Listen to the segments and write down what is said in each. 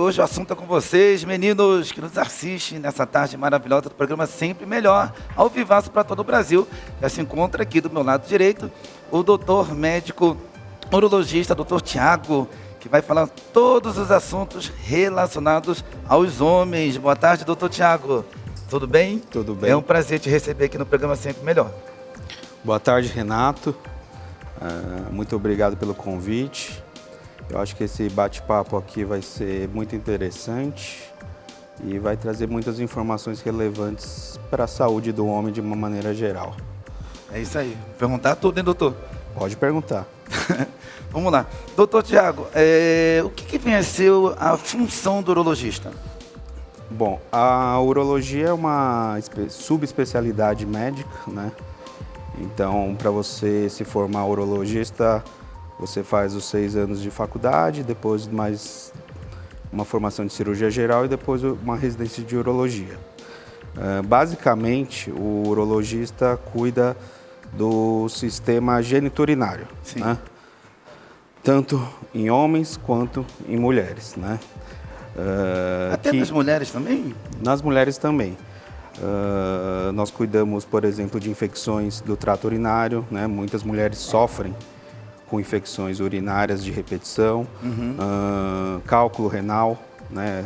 Hoje o assunto é com vocês, meninos que nos assistem nessa tarde maravilhosa do programa Sempre Melhor, ao vivaço para todo o Brasil. Já se encontra aqui do meu lado direito o doutor médico urologista, doutor Tiago, que vai falar todos os assuntos relacionados aos homens. Boa tarde, doutor Tiago. Tudo bem? Tudo bem. É um prazer te receber aqui no programa Sempre Melhor. Boa tarde, Renato. Muito obrigado pelo convite. Eu acho que esse bate-papo aqui vai ser muito interessante e vai trazer muitas informações relevantes para a saúde do homem de uma maneira geral. É isso aí. Perguntar tudo, hein, doutor? Pode perguntar. Vamos lá. Doutor Tiago, o que vem a ser a função do urologista? Bom, a urologia é uma subespecialidade médica, né? Então, para você se formar urologista, você faz os 6 anos de faculdade, depois mais uma formação de cirurgia geral e depois uma residência de urologia. Basicamente, o urologista cuida do sistema geniturinário, né? Tanto em homens quanto em mulheres, né? Até nas mulheres também? Nas mulheres também. Nós cuidamos, por exemplo, de infecções do trato urinário, né? Muitas mulheres sofrem com infecções urinárias de repetição, cálculo renal, né?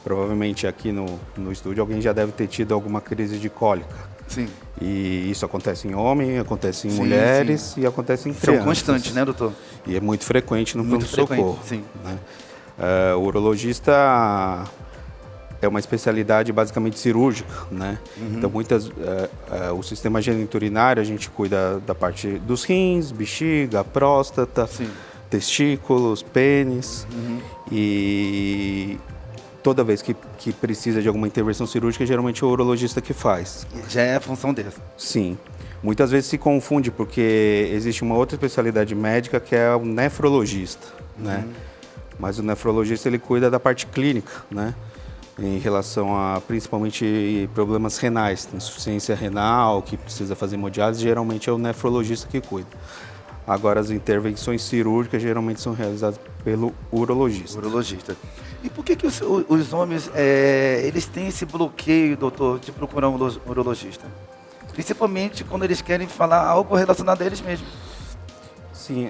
Provavelmente aqui no estúdio alguém já deve ter tido alguma crise de cólica. Sim. E isso acontece em homem, acontece em mulheres e acontece em crianças. São constantes, né, doutor? E é muito frequente no pronto-socorro. Sim. Né? O urologista é uma especialidade basicamente cirúrgica, né? Então, o sistema geniturinário, a gente cuida da parte dos rins, bexiga, próstata, testículos, pênis. E toda vez que precisa de alguma intervenção cirúrgica, geralmente é o urologista que faz. Já é a função dele. Sim. Muitas vezes se confunde, porque existe uma outra especialidade médica que é o nefrologista, né? Mas o nefrologista, ele cuida da parte clínica, né? Em relação a principalmente problemas renais, insuficiência renal, que precisa fazer hemodiálise, geralmente é o nefrologista que cuida. Agora, as intervenções cirúrgicas geralmente são realizadas pelo urologista. E por que os homens eles têm esse bloqueio, doutor, de procurar um urologista? Principalmente quando eles querem falar algo relacionado a eles mesmos. Sim,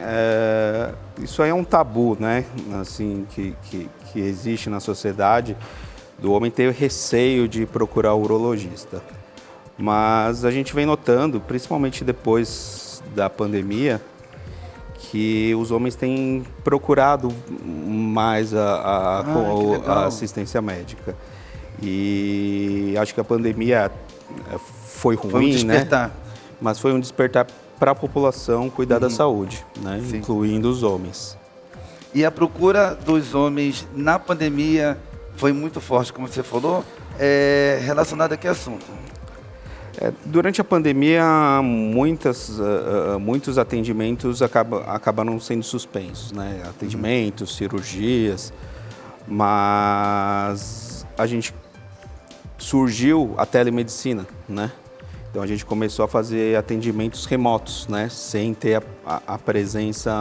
isso aí é um tabu, né? Assim, que existe na sociedade, do homem ter receio de procurar o urologista. Mas a gente vem notando, principalmente depois da pandemia, que os homens têm procurado mais a assistência médica. E acho que a pandemia foi ruim, foi um despertar, né? Mas foi um despertar para a população cuidar da saúde, né? Incluindo os homens. E a procura dos homens na pandemia foi muito forte, como você falou, relacionada a que assunto? Durante a pandemia, muitos atendimentos acabaram sendo suspensos, né? Atendimentos, cirurgias, mas surgiu a telemedicina, né? Então a gente começou a fazer atendimentos remotos, né? Sem ter a presença,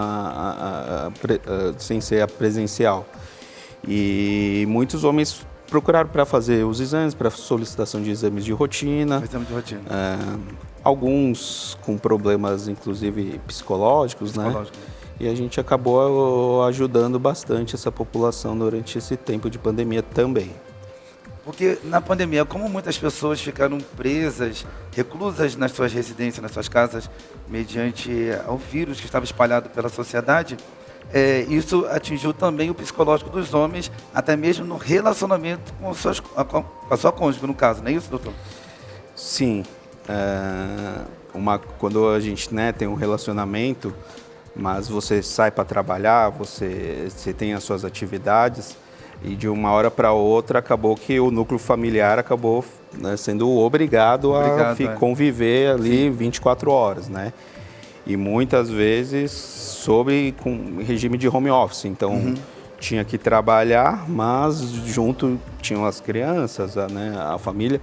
sem ser a presencial. E muitos homens procuraram para fazer os exames, para solicitação de exames de rotina. Alguns com problemas, inclusive psicológicos, né? E a gente acabou ajudando bastante essa população durante esse tempo de pandemia também. Porque na pandemia, como muitas pessoas ficaram presas, reclusas nas suas residências, nas suas casas, mediante ao vírus que estava espalhado pela sociedade, isso atingiu também o psicológico dos homens, até mesmo no relacionamento com a sua cônjuge, no caso, não é isso, doutor? Sim. Quando a gente, né, tem um relacionamento, mas você sai para trabalhar, você tem as suas atividades, e de uma hora para outra acabou que o núcleo familiar acabou, né, sendo obrigado a conviver ali 24 horas, né? E muitas vezes com regime de home office, então tinha que trabalhar, mas junto tinham as crianças, né, a família,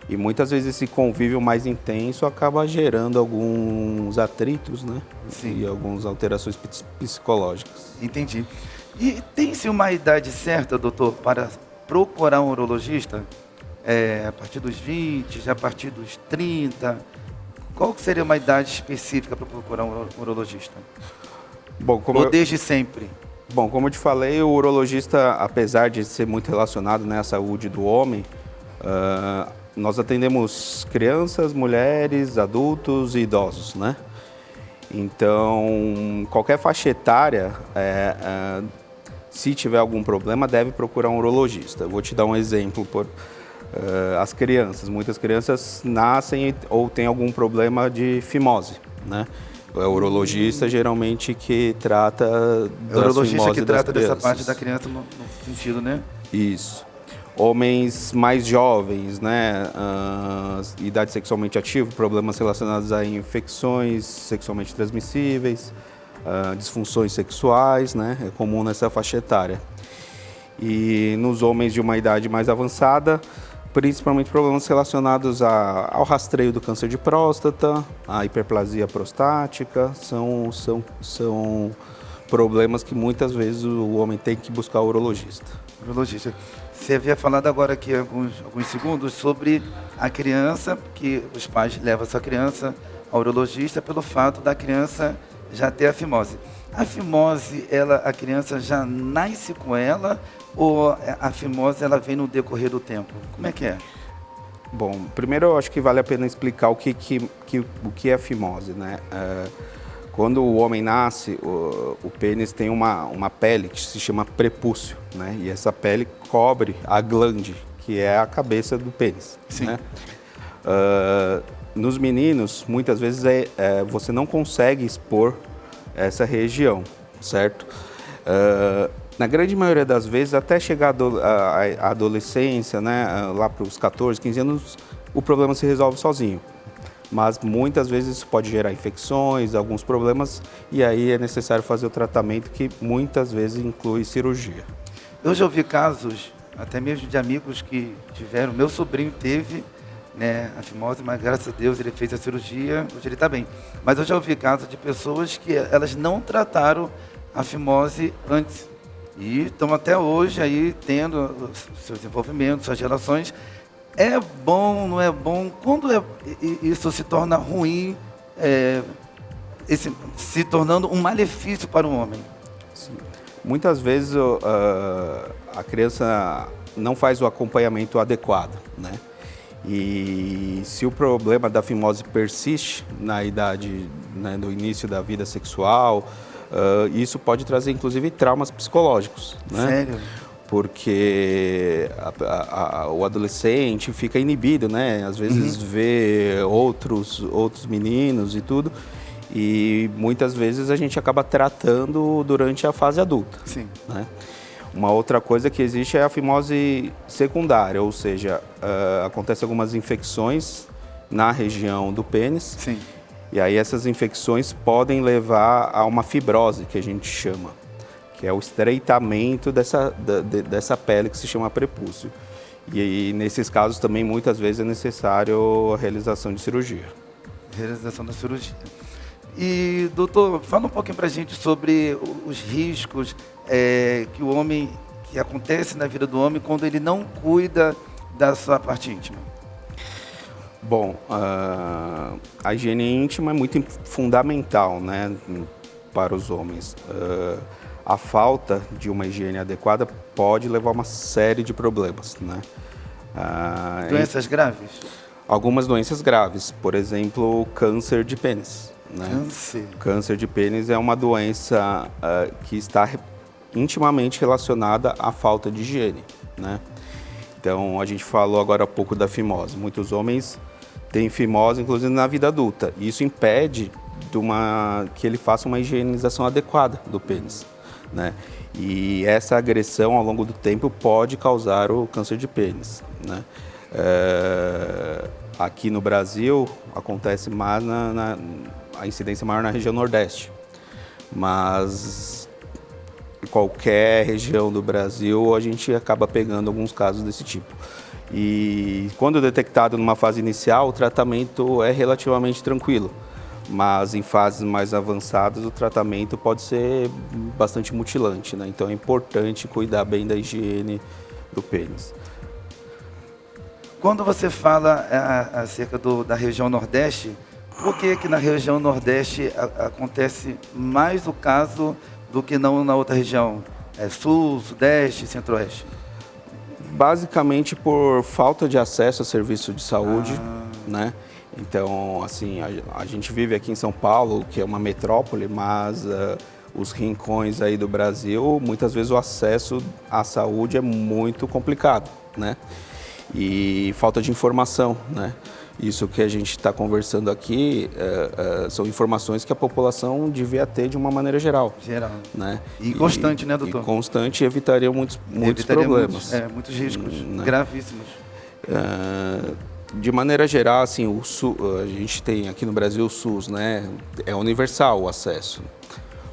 e muitas vezes esse convívio mais intenso acaba gerando alguns atritos, né? E algumas alterações psicológicas. Entendi. E tem-se uma idade certa, doutor, para procurar um urologista? A partir dos 20, já a partir dos 30? Qual que seria uma idade específica para procurar um urologista? Bom, Ou desde sempre? Bom, como eu te falei, o urologista, apesar de ser muito relacionado, né, à saúde do homem, nós atendemos crianças, mulheres, adultos e idosos, né? Então, qualquer faixa etária, se tiver algum problema, deve procurar um urologista. Eu vou te dar um exemplo. As crianças, muitas crianças nascem ou têm algum problema de fimose, né? É o urologista geralmente que trata da urologista fimose que trata das dessa crianças. parte da criança no sentido, né? Isso. Homens mais jovens, né? Idade sexualmente ativa, problemas relacionados a infecções sexualmente transmissíveis, disfunções sexuais, né? É comum nessa faixa etária. E nos homens de uma idade mais avançada, principalmente problemas relacionados ao rastreio do câncer de próstata, à hiperplasia prostática, são problemas que muitas vezes o homem tem que buscar o urologista. Urologista. Você havia falado agora aqui alguns segundos sobre a criança, que os pais levam essa criança ao urologista pelo fato da criança já ter a fimose. A fimose, a criança já nasce com ela ou a fimose ela vem no decorrer do tempo? Como é que é? Bom, primeiro eu acho que vale a pena explicar o que é a fimose, né? Quando o homem nasce, o pênis tem uma pele que se chama prepúcio, né? E essa pele cobre a glande, que é a cabeça do pênis. Sim. Né? Nos meninos, muitas vezes você não consegue expor essa região, certo? Na grande maioria das vezes, até chegar à adolescência, né, lá para os 14, 15 anos, o problema se resolve sozinho. Mas muitas vezes isso pode gerar infecções, alguns problemas, e aí é necessário fazer o tratamento que muitas vezes inclui cirurgia. Eu já ouvi casos, até mesmo de amigos que tiveram, meu sobrinho teve, né, a fimose, mas graças a Deus ele fez a cirurgia, hoje ele está bem. Mas eu já ouvi casos de pessoas que elas não trataram a fimose antes e estão até hoje aí tendo seus envolvimentos, suas relações. É bom, não é bom? Quando isso se torna ruim, se tornando um malefício para o homem? Sim. Muitas vezes a criança não faz o acompanhamento adequado, né? E se o problema da fimose persiste na idade, né, do início da vida sexual, isso pode trazer inclusive traumas psicológicos, né? Sério? Porque o adolescente fica inibido, né? Às vezes vê outros meninos e tudo, e muitas vezes a gente acaba tratando durante a fase adulta. Sim. Né? Uma outra coisa que existe é a fimose secundária, ou seja, acontecem algumas infecções na região do pênis. Sim. E aí essas infecções podem levar a uma fibrose, que a gente chama, que é o estreitamento dessa pele que se chama prepúcio. E nesses casos também muitas vezes é necessário a realização de cirurgia. Realização da cirurgia. E, doutor, fala um pouquinho para a gente sobre os riscos que o homem, que acontece na vida do homem quando ele não cuida da sua parte íntima. Bom, a higiene íntima é muito fundamental, né, para os homens. A falta de uma higiene adequada pode levar a uma série de problemas, né? Doenças graves? Algumas doenças graves, por exemplo, o câncer de pênis. Né? Câncer. Câncer de pênis é uma doença que está intimamente relacionada à falta de higiene, né? Então, a gente falou agora há pouco da fimose. Muitos homens têm fimose, inclusive na vida adulta. Isso impede que ele faça uma higienização adequada do pênis, né? E essa agressão ao longo do tempo pode causar o câncer de pênis, né? Aqui no Brasil acontece mais a incidência maior na região Nordeste, mas em qualquer região do Brasil a gente acaba pegando alguns casos desse tipo. E quando detectado numa fase inicial, o tratamento é relativamente tranquilo, mas em fases mais avançadas o tratamento pode ser bastante mutilante, né? Então é importante cuidar bem da higiene do pênis. Quando você fala acerca da região Nordeste, por que na região Nordeste acontece mais o caso do que não na outra região? Sul, Sudeste, Centro-Oeste? Basicamente por falta de acesso a serviço de saúde, né? Então, assim, a gente vive aqui em São Paulo, que é uma metrópole, mas os rincões aí do Brasil, muitas vezes o acesso à saúde é muito complicado, né? E falta de informação, né? Isso que a gente está conversando aqui são informações que a população devia ter de uma maneira geral. Geral. Né? E constante, né, doutor? E constante evitaria muitos problemas. Muitos riscos, né? Gravíssimos. De maneira geral, assim, a gente tem aqui no Brasil o SUS, né? É universal o acesso.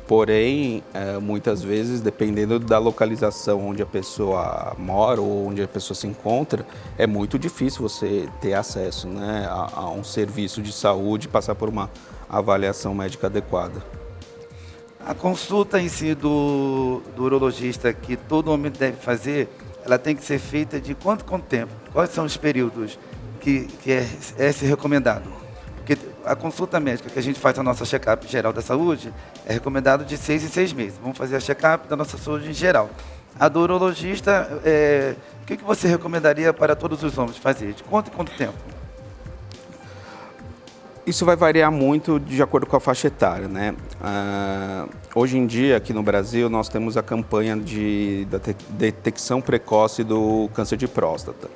Porém, muitas vezes, dependendo da localização onde a pessoa mora ou onde a pessoa se encontra, é muito difícil você ter acesso, né, a um serviço de saúde e passar por uma avaliação médica adequada. A consulta em si do urologista que todo homem deve fazer, ela tem que ser feita de quanto tempo? Quais são os períodos que é se recomendado? Porque a consulta médica que a gente faz a nossa check-up geral da saúde é recomendado de 6 em 6 meses. Vamos fazer a check-up da nossa saúde em geral. A do urologista, o que você recomendaria para todos os homens fazer? De quanto em quanto tempo? Isso vai variar muito de acordo com a faixa etária, né? Hoje em dia, aqui no Brasil, nós temos a campanha da detecção precoce do câncer de próstata.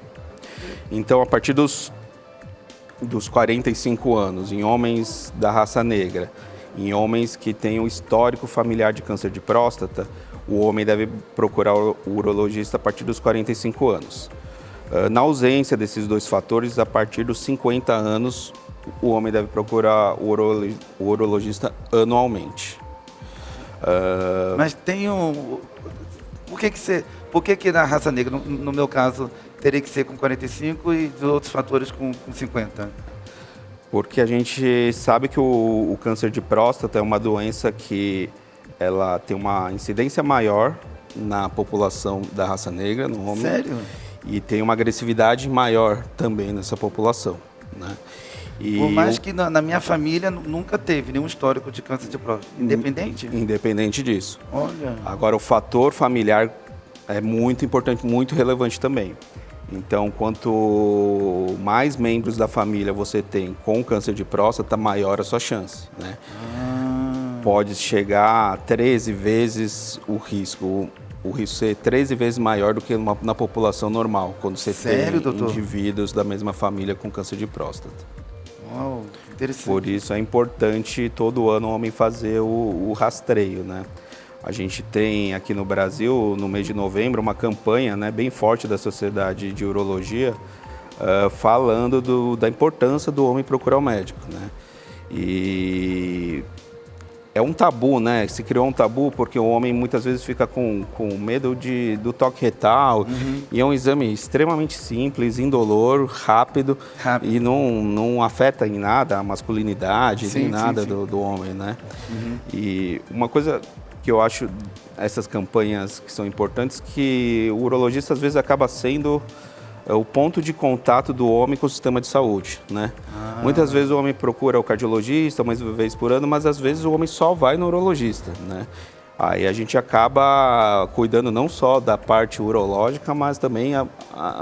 Então, a partir dos 45 anos, em homens da raça negra, em homens que têm um histórico familiar de câncer de próstata, o homem deve procurar o urologista a partir dos 45 anos. Na ausência desses dois fatores, a partir dos 50 anos, o homem deve procurar o urologista anualmente. Mas tem Por que na raça negra, no meu caso, teria que ser com 45 e os outros fatores com 50? Porque a gente sabe que o câncer de próstata é uma doença que ela tem uma incidência maior na população da raça negra, no homem. Sério? E tem uma agressividade maior também nessa população, né? Por mais que na minha família nunca teve nenhum histórico de câncer de próstata, independente? Independente disso. Olha. Agora, o fator familiar é muito importante, muito relevante também. Então, quanto mais membros da família você tem com câncer de próstata, maior a sua chance, né? Pode chegar a 13 vezes o risco ser 13 vezes maior do que na população normal, quando você Sério, tem doutor? Indivíduos da mesma família com câncer de próstata. Uau, interessante. Por isso é importante todo ano o homem fazer o rastreio, né? A gente tem aqui no Brasil, no mês de novembro, uma campanha, né, bem forte da Sociedade de Urologia, falando da importância do homem procurar o médico, né? E é um tabu, né? Se criou um tabu porque o homem muitas vezes fica com medo do toque retal. E é um exame extremamente simples, indolor, rápido. E não afeta em nada a masculinidade, nem nada do homem, né? E uma coisa que eu acho essas campanhas que são importantes, que o urologista às vezes acaba sendo o ponto de contato do homem com o sistema de saúde, né? Muitas vezes o homem procura o cardiologista uma vez por ano, mas às vezes o homem só vai no urologista, né? Aí a gente acaba cuidando não só da parte urológica, mas também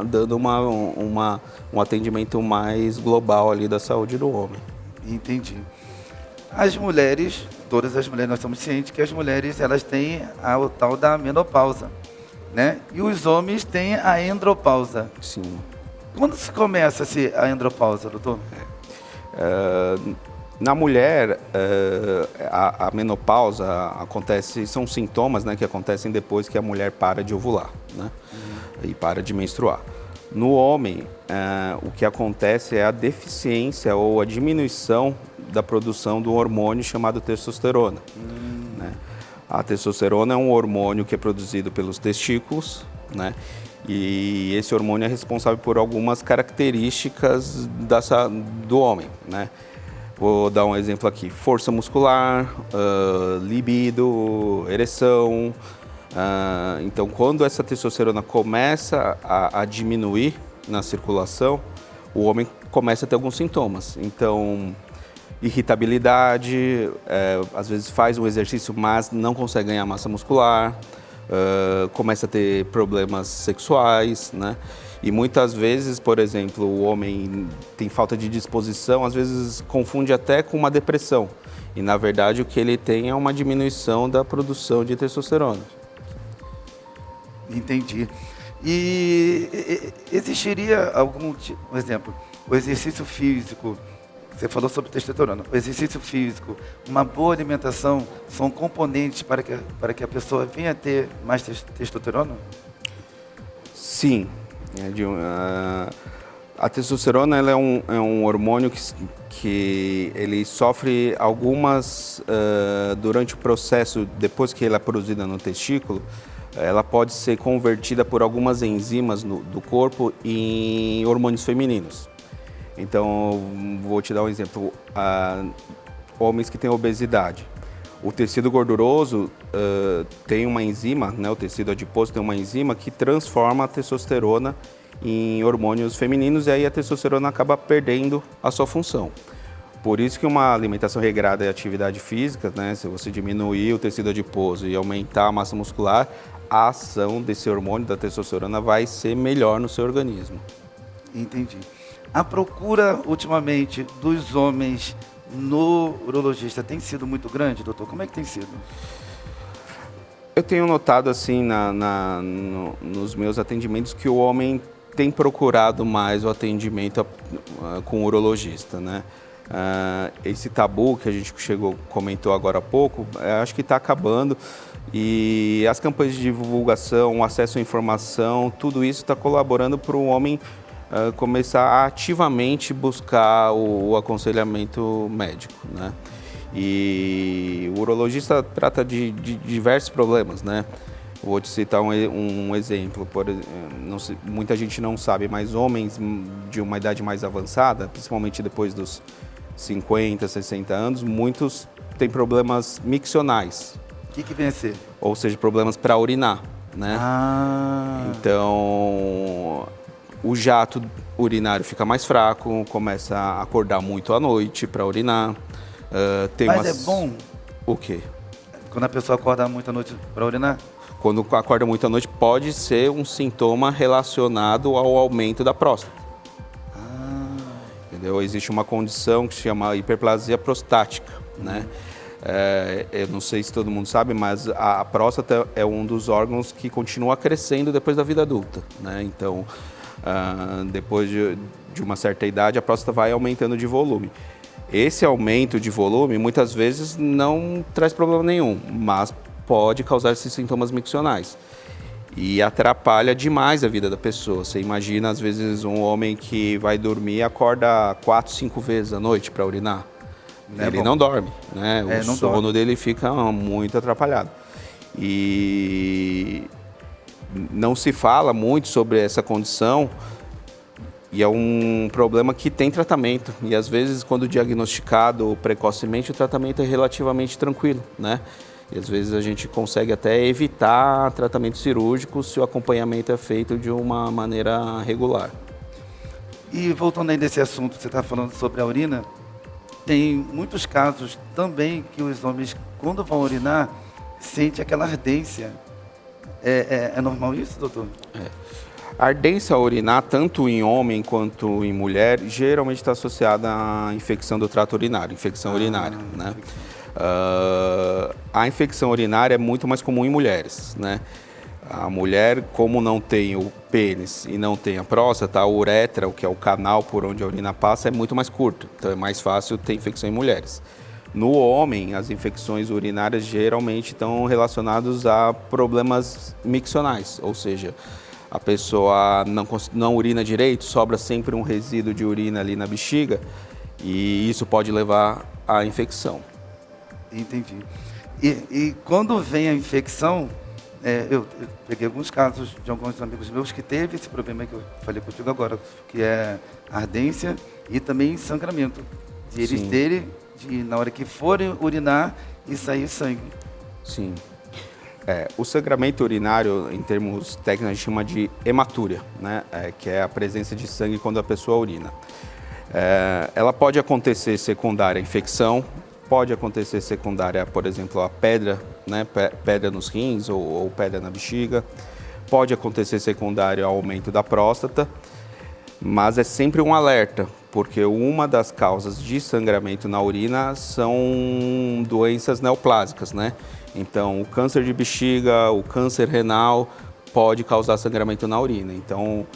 dando um atendimento mais global ali da saúde do homem. Entendi. As mulheres, todas as mulheres, nós somos cientes que as mulheres elas têm o tal da menopausa, né? E os homens têm a andropausa. Sim. Quando se começa a andropausa, doutor? Na mulher, a menopausa acontece, são sintomas, né, que acontecem depois que a mulher para de ovular, né? E para de menstruar. No homem, o que acontece é a deficiência ou a diminuição da produção do hormônio chamado testosterona, né? A testosterona é um hormônio que é produzido pelos testículos, né? E esse hormônio é responsável por algumas características do homem, né? Vou dar um exemplo aqui: força muscular, libido, ereção. Então, quando essa testosterona começa a diminuir na circulação, o homem começa a ter alguns sintomas. Então, irritabilidade, às vezes faz um exercício, mas não consegue ganhar massa muscular, começa a ter problemas sexuais, né? E muitas vezes, por exemplo, o homem tem falta de disposição, às vezes confunde até com uma depressão. E, na verdade, o que ele tem é uma diminuição da produção de testosterona. Entendi. E existiria algum tipo, por exemplo, o exercício físico, você falou sobre testosterona, o exercício físico, uma boa alimentação, são componentes para que a pessoa venha a ter mais testosterona? Sim. A testosterona ela é um hormônio que ele sofre algumas, durante o processo, depois que ela é produzida no testículo, ela pode ser convertida por algumas enzimas do corpo em hormônios femininos. Então, vou te dar um exemplo. Homens que têm obesidade. O tecido gorduroso tem uma enzima, né, o tecido adiposo tem uma enzima que transforma a testosterona em hormônios femininos e aí a testosterona acaba perdendo a sua função. Por isso que uma alimentação regrada e atividade física, né, se você diminuir o tecido adiposo e aumentar a massa muscular, a ação desse hormônio da testosterona vai ser melhor no seu organismo. Entendi. A procura ultimamente dos homens no urologista tem sido muito grande, doutor? Como é que tem sido? Eu tenho notado assim nos meus atendimentos que o homem tem procurado mais o atendimento com o urologista, né? Esse tabu que a gente comentou agora há pouco, acho que está acabando e as campanhas de divulgação, o acesso à informação, tudo isso está colaborando para o homem começar a ativamente buscar o aconselhamento médico, né? E o urologista trata de diversos problemas, né? Vou te citar um exemplo. Muita gente não sabe, mas homens de uma idade mais avançada, principalmente depois dos 50, 60 anos, muitos têm problemas miccionais. O que vem a ser? Ou seja, problemas para urinar, né? Então, o jato urinário fica mais fraco, começa a acordar muito à noite para urinar. Mas é bom? O quê? Quando a pessoa acorda muito à noite para urinar? Quando acorda muito à noite, pode ser um sintoma relacionado ao aumento da próstata. Entendeu? Existe uma condição que se chama hiperplasia prostática, né? Eu não sei se todo mundo sabe, mas a próstata é um dos órgãos que continua crescendo depois da vida adulta, né? Então, depois de uma certa idade, a próstata vai aumentando de volume. Esse aumento de volume, muitas vezes, não traz problema nenhum, mas pode causar esses sintomas miccionais. E atrapalha demais a vida da pessoa. Você imagina, às vezes, um homem que vai dormir e acorda 4, 5 vezes à noite para urinar. Ele não dorme, né? O sono dele fica muito atrapalhado. E não se fala muito sobre essa condição e é um problema que tem tratamento. E às vezes, quando diagnosticado precocemente, o tratamento é relativamente tranquilo, né? E às vezes a gente consegue até evitar tratamento cirúrgico se o acompanhamento é feito de uma maneira regular. E voltando aí nesse assunto, você está falando sobre a urina, tem muitos casos também que os homens, quando vão urinar, sentem aquela ardência. É normal isso, doutor? A ardência ao urinar, tanto em homem quanto em mulher, geralmente está associada à infecção do trato urinário, infecção urinária, né? A infecção urinária é muito mais comum em mulheres, né? A mulher, como não tem o pênis e não tem a próstata, a uretra, o que é o canal por onde a urina passa, é muito mais curto. Então é mais fácil ter infecção em mulheres. No homem, as infecções urinárias geralmente estão relacionadas a problemas miccionais, ou seja, a pessoa não urina direito, sobra sempre um resíduo de urina ali na bexiga e isso pode levar à infecção. Entendi. E quando vem a infecção, eu peguei alguns casos de alguns amigos meus que teve esse problema que eu falei contigo agora, que é ardência e também sangramento. De eles Sim. terem, na hora que forem urinar, e sair sangue. Sim. O sangramento urinário, em termos técnicos, a gente chama de hematúria, né? Que é a presença de sangue quando a pessoa urina. Ela pode acontecer secundária à infecção, pode acontecer secundária, por exemplo, a pedra, né? Pedra nos rins ou pedra na bexiga. Pode acontecer secundário ao aumento da próstata, mas é sempre um alerta, porque uma das causas de sangramento na urina são doenças neoplásicas, né? Então, o câncer de bexiga, o câncer renal pode causar sangramento na urina. Então,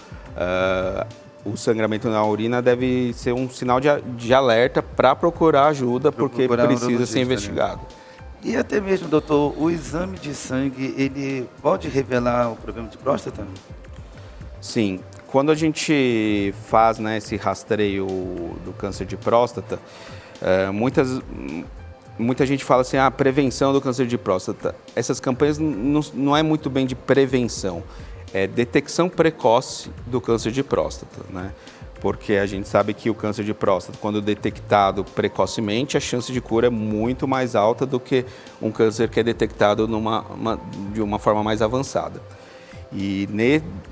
o sangramento na urina deve ser um sinal de alerta para procurar ajuda, porque procurar um precisa urologista, ser né? investigado. E até mesmo, doutor, o exame de sangue, ele pode revelar o problema de próstata? Sim, quando a gente faz, né, esse rastreio do câncer de próstata, muita gente fala assim, prevenção do câncer de próstata. Essas campanhas não é muito bem de prevenção, é detecção precoce do câncer de próstata, né? Porque a gente sabe que o câncer de próstata, quando detectado precocemente, a chance de cura é muito mais alta do que um câncer que é detectado de uma forma mais avançada. E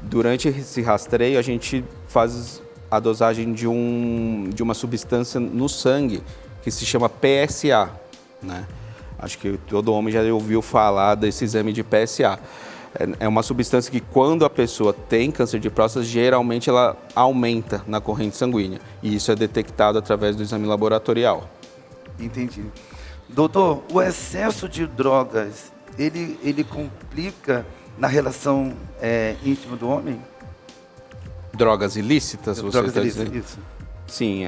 durante esse rastreio, a gente faz a dosagem de uma substância no sangue que se chama PSA, né? Acho que todo homem já ouviu falar desse exame de PSA. É uma substância que, quando a pessoa tem câncer de próstata, geralmente ela aumenta na corrente sanguínea. E isso é detectado através do exame laboratorial. Entendi. Doutor, o excesso de drogas, ele complica na relação íntima do homem? Drogas ilícitas, você está dizendo? Isso. Sim.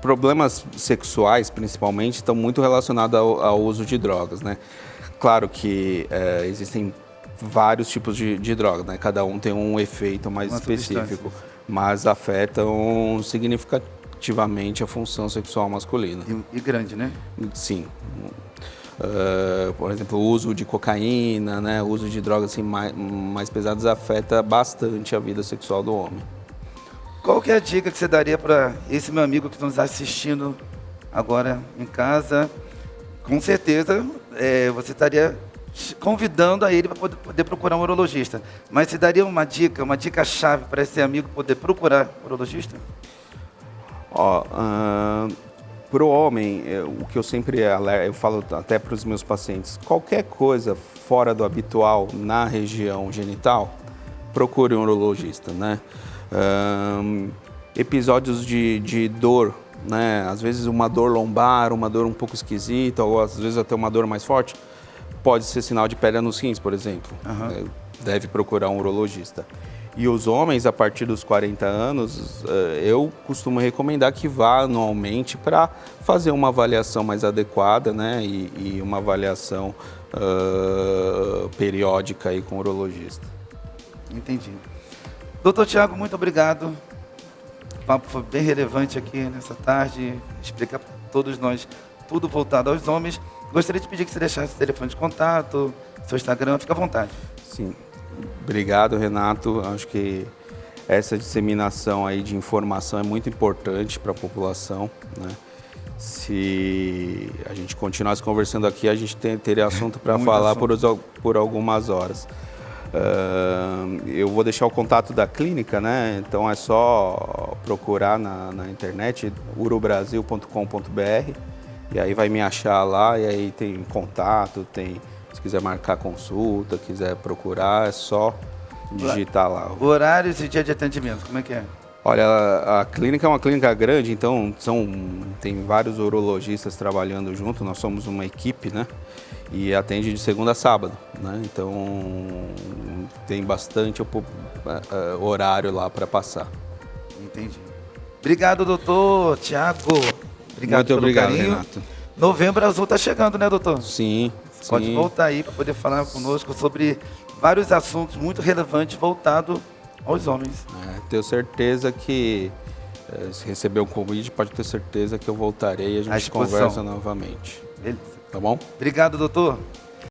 Problemas sexuais, principalmente, estão muito relacionados ao uso de drogas, né? Claro que existem vários tipos de drogas, né? Cada um tem um efeito mais específico, mas afetam significativamente a função sexual masculina. E grande, né? Sim. Por exemplo, o uso de cocaína, né? O uso de drogas assim, mais pesadas afeta bastante a vida sexual do homem. Qual que é a dica que você daria para esse meu amigo que está nos assistindo agora em casa? Com certeza, você estaria convidando a ele para poder procurar um urologista. Mas você daria uma dica-chave para esse amigo poder procurar um urologista? Para o homem, o que eu sempre eu falo até para os meus pacientes, qualquer coisa fora do habitual na região genital, procure um urologista, né? Episódios de dor, né? Às vezes uma dor lombar, uma dor um pouco esquisita, ou às vezes até uma dor mais forte, pode ser sinal de pedra nos rins, por exemplo. Uhum. Deve procurar um urologista. E os homens, a partir dos 40 anos, eu costumo recomendar que vá anualmente para fazer uma avaliação mais adequada, né? E uma avaliação periódica aí com o urologista. Entendi. Doutor Tiago, muito obrigado. O papo foi bem relevante aqui nessa tarde, explicar para todos nós tudo voltado aos homens. Gostaria de pedir que você deixasse o telefone de contato, seu Instagram, fica à vontade. Sim, obrigado, Renato. Acho que essa disseminação aí de informação é muito importante para a população, né? Se a gente continuasse conversando aqui, a gente teria assunto para falar por algumas horas. Eu vou deixar o contato da clínica, né? Então é só procurar na internet urobrasil.com.br e aí vai me achar lá, e aí tem contato, se quiser marcar consulta, quiser procurar, é só digitar lá. Horários e dia de atendimento, como é que é? Olha, a clínica é uma clínica grande, então tem vários urologistas trabalhando junto, nós somos uma equipe, né? E atende de segunda a sábado, né? Então tem bastante horário lá para passar. Entendi. Obrigado, doutor Tiago. Muito obrigado, carinho. Renato. Novembro Azul está chegando, né, doutor? Sim. Pode voltar aí para poder falar conosco sobre vários assuntos muito relevantes voltados aos homens. Tenho certeza que, se receber um convite, pode ter certeza que eu voltarei e a gente conversa novamente. Beleza. Tá bom? Obrigado, doutor.